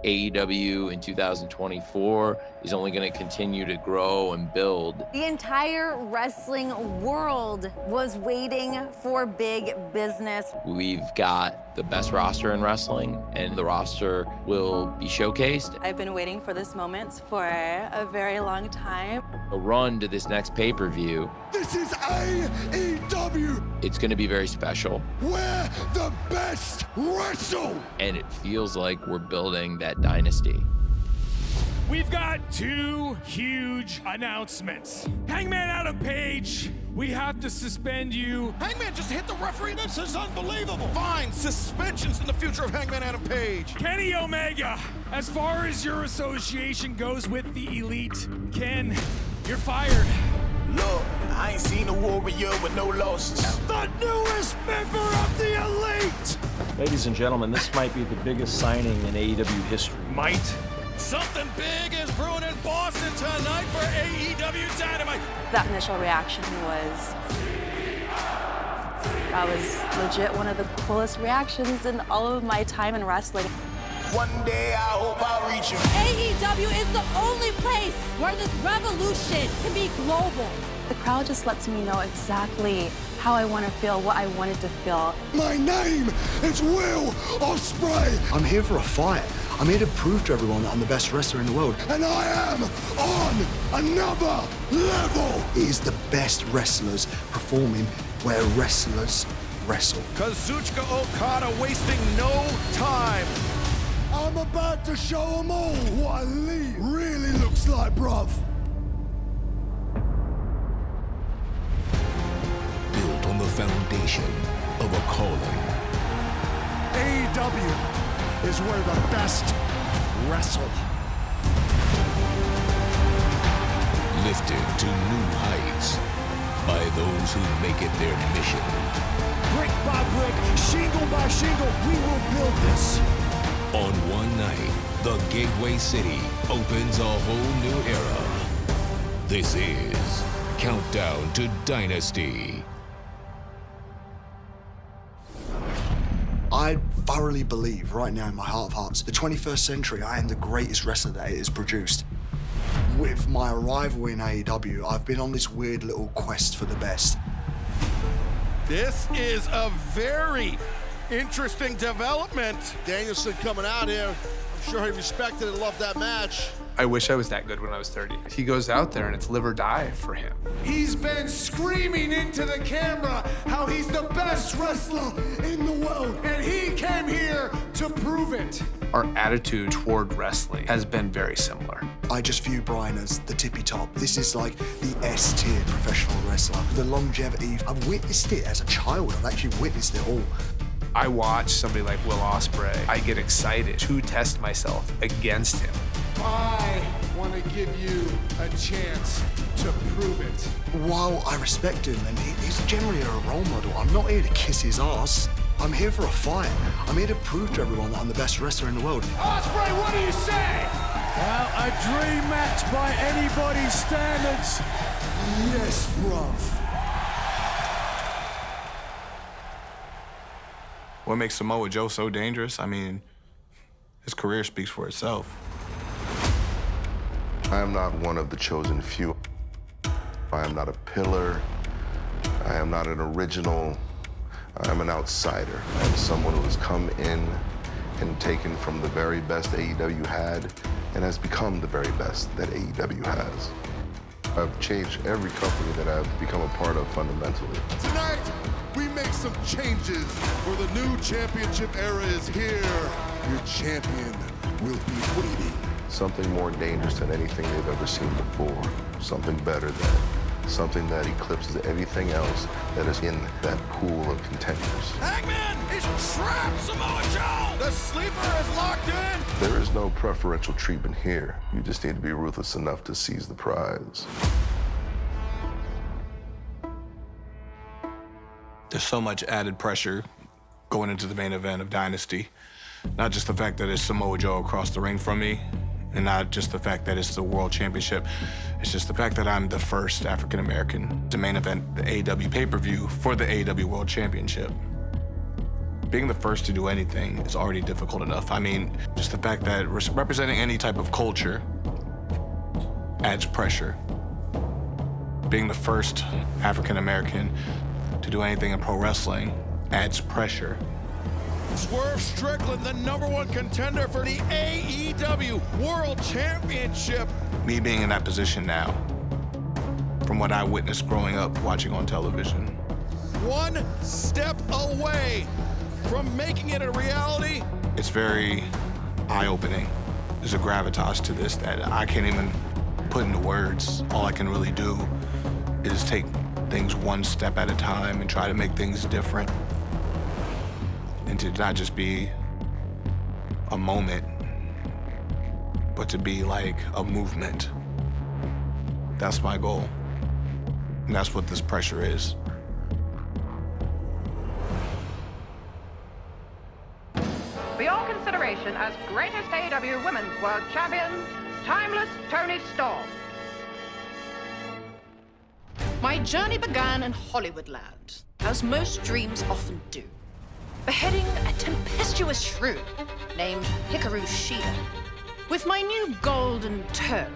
AEW in 2024 is only going to continue to grow and build. The entire wrestling world was waiting for big business. We've got the best roster in wrestling, and the roster will be showcased. I've been waiting for this moment for a very long time. A run to this next pay-per-view. This is AEW. It's going to be very special. Where the best wrestle. And it feels like we're building that dynasty. We've got two huge announcements. Hangman Adam Page, we have to suspend you. Hangman just hit the referee. This is unbelievable. Fine, suspensions in the future of Hangman Adam Page. Kenny Omega, as far as your association goes with the Elite, Ken, you're fired. Lord, I ain't seen a warrior with no losses. The newest member of the Elite. Ladies and gentlemen, this might be the biggest signing in AEW history. Might. Something big is brewing in Boston tonight for AEW Dynamite. That initial reaction was legit one of the coolest reactions in all of my time in wrestling. One day I hope I'll reach you. AEW is the only place where this revolution can be global. The crowd just lets me know exactly how I want to feel, what I wanted to feel. My name is Will Ospreay. I'm here for a fight. I'm here to prove to everyone that I'm the best wrestler in the world. And I am on another level. It is the best wrestlers performing where wrestlers wrestle. Kazuchika Okada wasting no time. I'm about to show them all what Elite really looks like, bruv. Built on the foundation of a calling. AEW is where the best wrestle. Lifted to new heights by those who make it their mission. Brick by brick, shingle by shingle, we will build this. On one night, the Gateway City opens a whole new era. This is Countdown to Dynasty. I thoroughly believe right now in my heart of hearts, the 21st century, I am the greatest wrestler that it has produced. With my arrival in AEW, I've been on this weird little quest for the best. This is a very interesting development. Danielson coming out here. I'm sure he respected and loved that match. I wish I was that good when I was 30. He goes out there and it's live or die for him. He's been screaming into the camera how he's the best wrestler in the world, and he came here to prove it. Our attitude toward wrestling has been very similar. I just view Brian as the tippy top. This is like the S-tier professional wrestler. The longevity, I've witnessed it as a child. I've actually witnessed it all. I watch somebody like Will Ospreay. I get excited to test myself against him. I want to give you a chance to prove it. While I respect him and he's generally a role model, I'm not here to kiss his ass. I'm here for a fight. I'm here to prove to everyone that I'm the best wrestler in the world. Ospreay, what do you say? Well, a dream match by anybody's standards. Yes, bruv. What makes Samoa Joe so dangerous? I mean, his career speaks for itself. I am not one of the chosen few. I am not a pillar. I am not an original. I am an outsider. I am someone who has come in and taken from the very best AEW had and has become the very best that AEW has. I've changed every company that I've become a part of fundamentally. Tonight, we make some changes, for the new championship era is here. Your champion will be waiting. Something more dangerous than anything they've ever seen before. Something better than, something that eclipses anything else that is in that pool of contenders. Hangman, he's trapped! Samoa Joe! The sleeper is locked in! There is no preferential treatment here. You just need to be ruthless enough to seize the prize. There's so much added pressure going into the main event of Dynasty. Not just the fact that it's Samoa Joe across the ring from me, and not just the fact that it's the World Championship. It's just the fact that I'm the first African-American to main event the AEW pay-per-view for the AEW World Championship. Being the first to do anything is already difficult enough. I mean, just the fact that representing any type of culture adds pressure. Being the first African American to do anything in pro wrestling adds pressure. Swerve Strickland, the #1 contender for the AEW World Championship. Me being in that position now, from what I witnessed growing up watching on television. One step away from making it a reality. It's very eye-opening. There's a gravitas to this that I can't even put into words. All I can really do is take things one step at a time and try to make things different. And to not just be a moment, but to be like a movement. That's my goal. And that's what this pressure is. For your consideration as greatest AEW Women's World Champion, Timeless Toni Storm. My journey began in Hollywoodland, as most dreams often do. Beheading a tempestuous shrew named Hikaru Shida. With my new golden toe,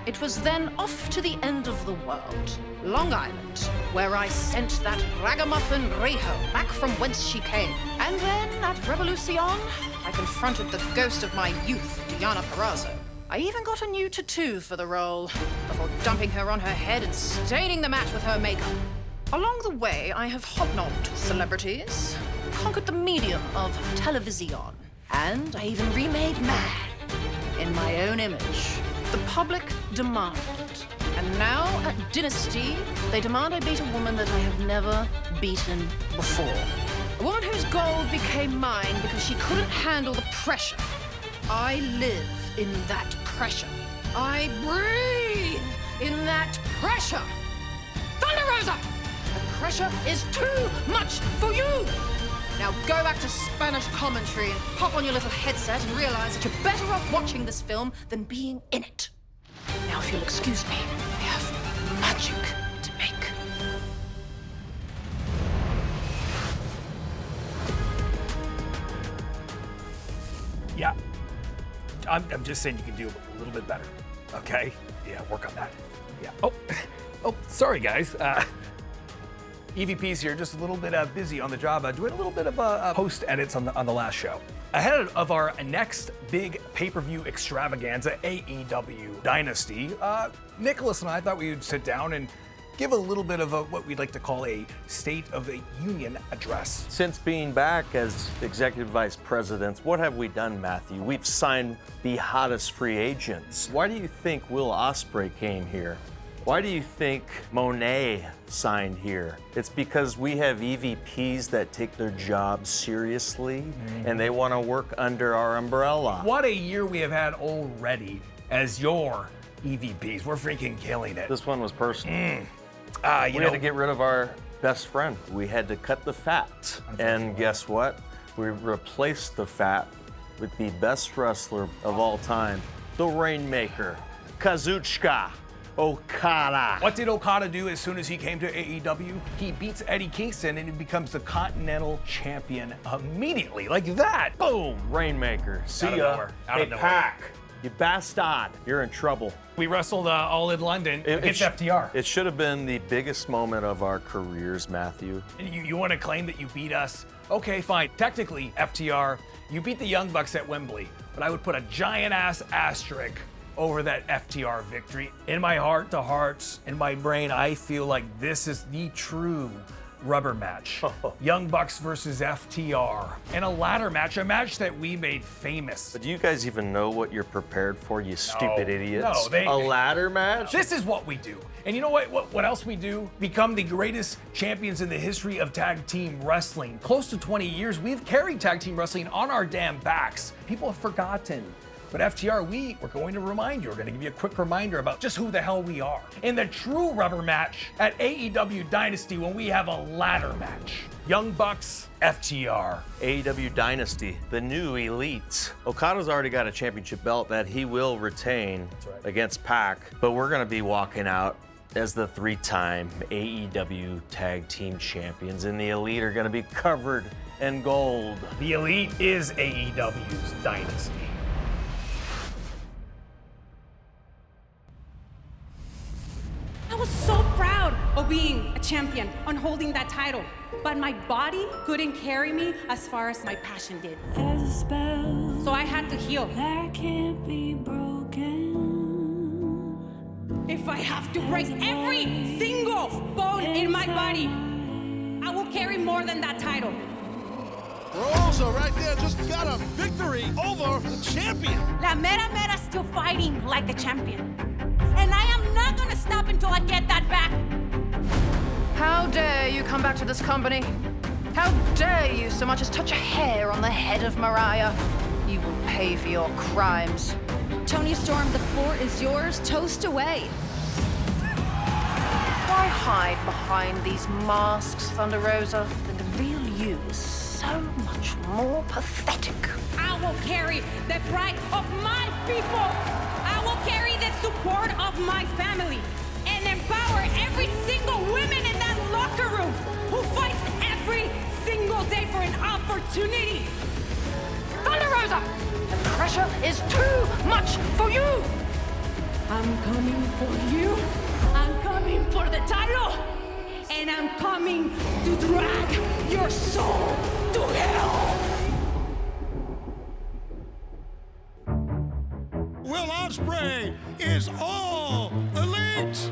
it was then off to the end of the world, Long Island, where I sent that ragamuffin Riho back from whence she came. And then at Revolucion, I confronted the ghost of my youth, Diana Perazzo. I even got a new tattoo for the role, before dumping her on her head and staining the mat with her makeup. Along the way, I have hobnobbed with celebrities, conquered the medium of television, and I even remade Man in my own image. The public demanded. And now at Dynasty, they demand I beat a woman that I have never beaten before. A woman whose gold became mine because she couldn't handle the pressure. I live in that pressure. I breathe in that pressure. Thunder Rosa! The pressure is too much for you! Now go back to Spanish commentary and pop on your little headset and realize that you're better off watching this film than being in it. Now, if you'll excuse me, I have magic to make. Yeah. I'm just saying you can do a little bit better. Okay? Yeah, work on that. Yeah. Oh, sorry, guys. EVP's here, just a little bit busy on the job, doing a little bit of post edits on the last show. Ahead of our next big pay-per-view extravaganza, AEW Dynasty, Nicholas and I thought we would sit down and give a little bit of what we'd like to call a State of the Union address. Since being back as executive vice presidents, what have we done, Matthew? We've signed the hottest free agents. Why do you think Will Ospreay came here? Why do you think Monet signed here? It's because we have EVPs that take their jobs seriously and they want to work under our umbrella. What a year we have had already as your EVPs. We're freaking killing it. This one was personal. We had to get rid of our best friend. We had to cut the fat. And guess what? We replaced the fat with the best wrestler of all time, the Rainmaker, Kazuchika Okada. What did Okada do as soon as he came to AEW? He beats Eddie Kingston and he becomes the Continental Champion immediately, like that. Boom! Rainmaker. See ya. Hey, Pac, you bastard. You're in trouble. We wrestled all in London against FTR. It should have been the biggest moment of our careers, Matthew. And you want to claim that you beat us? Okay, fine. Technically, FTR, you beat the Young Bucks at Wembley, but I would put a giant-ass asterisk over that FTR victory. In my heart to hearts, in my brain, I feel like this is the true rubber match. Young Bucks versus FTR. And a ladder match, a match that we made famous. But do you guys even know what you're prepared for, you stupid idiots? No, a ladder match? This is what we do. And you know what else we do? Become the greatest champions in the history of tag team wrestling. Close to 20 years, we've carried tag team wrestling on our damn backs. People have forgotten. But FTR, we're going to remind you. We're going to give you a quick reminder about just who the hell we are. In the true rubber match at AEW Dynasty when we have a ladder match. Young Bucks, FTR. AEW Dynasty, the new elites. Okada's already got a championship belt that he will retain against Pac, but we're going to be walking out as the 3-time AEW Tag Team Champions, and the Elite are going to be covered in gold. The Elite is AEW's Dynasty. I was so proud of being a champion, on holding that title, but my body couldn't carry me as far as my passion did. So I had to heal. That can't be broken. If I have to break every single bone in my body, I will carry more than that title. Rosa right there just got a victory over the champion. La Mera Mera's still fighting like a champion. And I am not gonna stop until I get that back. How dare you come back to this company? How dare you so much as touch a hair on the head of Mariah? You will pay for your crimes. Toni Storm, the floor is yours. Toast away. Why hide behind these masks, Thunder Rosa? When the real you is so much more pathetic. I will carry the pride of my people. I will carry the support of my family and empower every single woman in that locker room who fights every single day for an opportunity. Thunder Rosa, the pressure is too much for you. I'm coming for you. I'm coming for the title. And I'm coming to drag your soul to hell. Will Ospreay is all elite.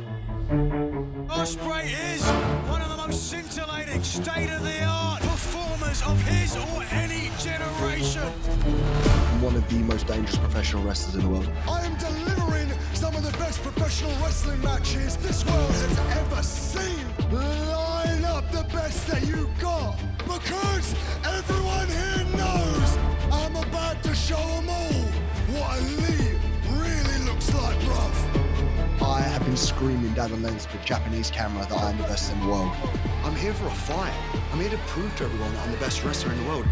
Ospreay is one of the most scintillating, state-of-the-art performers of his or any generation. I'm one of the most dangerous professional wrestlers in the world. I am delivering some of the best professional wrestling matches this world has ever seen. Line up the best that you got, because everyone here knows I'm about to show them all what elite really looks like, bruv. I have been screaming down the lens of the Japanese camera that I am the best in the world. I'm here for a fight. I'm here to prove to everyone that I'm the best wrestler in the world.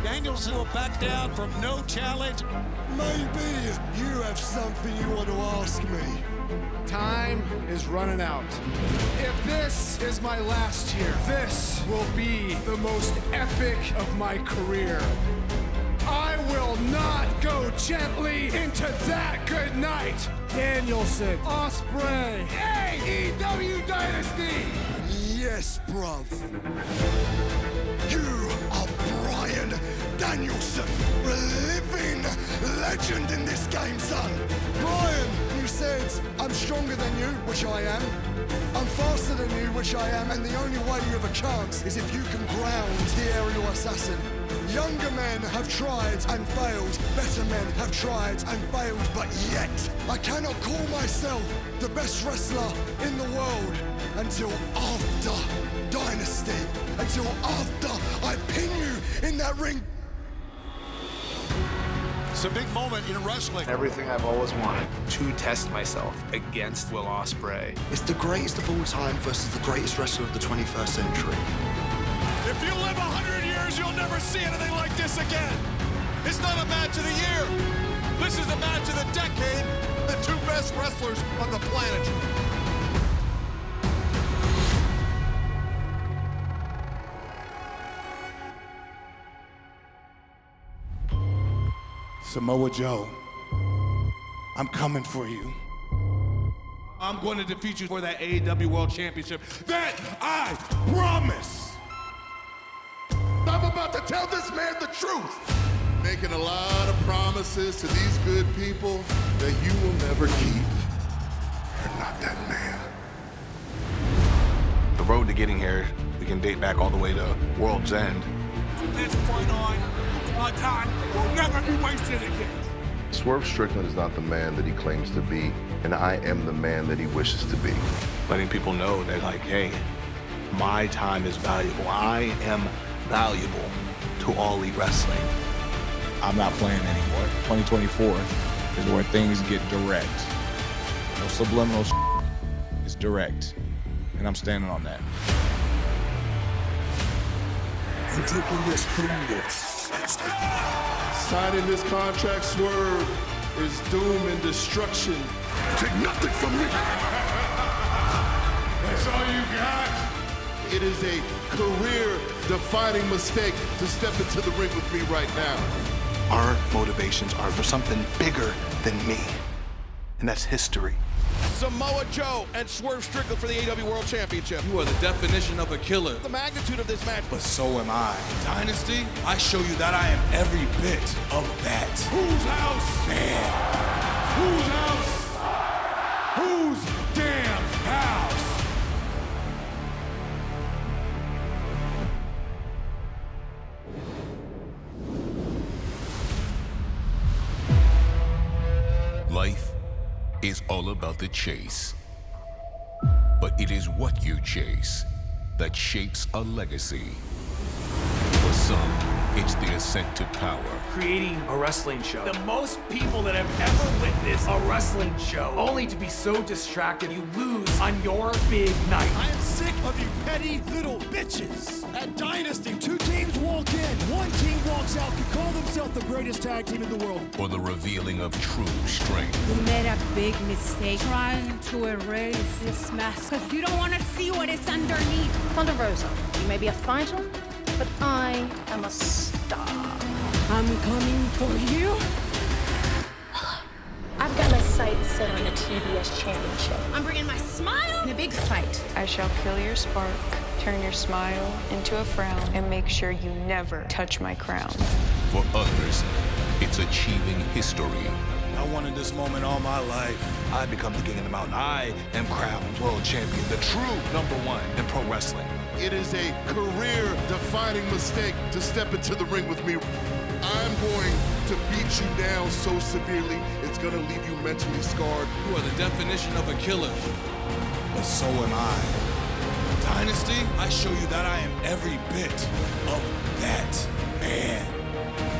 Danielson will back down from no challenge. Maybe you have something you want to ask me. Time is running out. If this is my last year, this will be the most epic of my career. I will not go gently into that good night. Danielson-Ospreay, AEW Dynasty. Yes, bruv. You are Bryan Danielson, a living legend in this game, son. Bryan, you said I'm stronger than you, which I am. I'm faster than you, which I am, and the only way you have a chance is if you can ground the aerial assassin. Younger men have tried and failed. Better men have tried and failed, but yet I cannot call myself the best wrestler in the world until after Dynasty, until after I pin you in that ring. It's a big moment in wrestling. Everything I've always wanted to test myself against Will Ospreay. It's the greatest of all time versus the greatest wrestler of the 21st century. If you live 100 years, you'll never see anything like this again. It's not a match of the year. This is a match of the decade. The two best wrestlers on the planet. Samoa Joe, I'm coming for you. I'm going to defeat you for that AEW World Championship. That I promise. I'm about to tell this man the truth. Making a lot of promises to these good people that you will never keep. You're not that man. The road to getting here, we can date back all the way to World's End. From this point on, my time will never be wasted again. Swerve Strickland is not the man that he claims to be, and I am the man that he wishes to be. Letting people know that, like, hey, my time is valuable. I am valuable to All Elite Wrestling. I'm not playing anymore. 2024 is where things get direct. No subliminal it's direct. And I'm standing on that. I'm taking this from you. Signing this contract, Swerve, is doom and destruction Take nothing from me. That's all you got? It is a career-defining mistake to step into the ring with me right now. Our motivations are for something bigger than me, and that's history. Samoa Joe and Swerve Strickland for the AEW World Championship. You are the definition of a killer. The magnitude of this match. But so am I. Dynasty, I show you that I am every bit of that. Whose house? Man. Whose house? Whose damn house? Life is all about the chase. But it is what you chase that shapes a legacy. For some, it's the ascent to power. Creating a wrestling show. The most people that have ever witnessed a wrestling show, only to be so distracted you lose on your big night. I am sick of you petty little bitches. At Dynasty, 2 teams walk in, 1 team walks out, can call themselves the greatest tag team in the world. Or the revealing of true strength. You made a big mistake trying to erase this mask because you don't want to see what is underneath. Thunder Rosa, you may be a fighter, but I am a star. I'm coming for you. I've got my sights set on the TBS championship. I'm bringing my smile In a big fight, I shall kill your spark, turn your smile into a frown, and make sure you never touch my crown. For others, it's achieving history. I wanted this moment all my life. I become the king of the mountain. I am crowned world champion, the true #1 in pro wrestling. It is a career-defining mistake to step into the ring with me. I'm going to beat you down so severely, it's gonna leave you mentally scarred. You are the definition of a killer. But so am I. Dynasty, I show you that I am every bit of that man.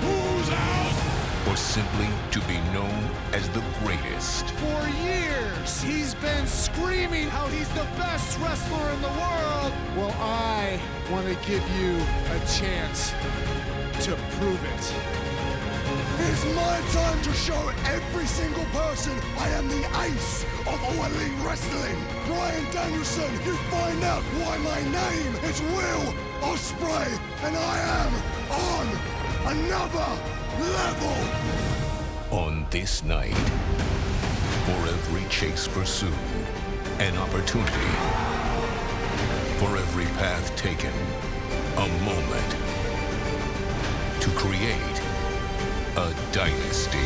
Whose house? Or simply to be known as the greatest. For years, he's been screaming how he's the best wrestler in the world. Well, I want to give you a chance to prove it. It's my time to show every single person I am the ace of all elite wrestling. Bryan Danielson, you find out why my name is Will Ospreay, and I am on another level. On this night, for every chase pursued, an opportunity. For every path taken, a moment to create a dynasty.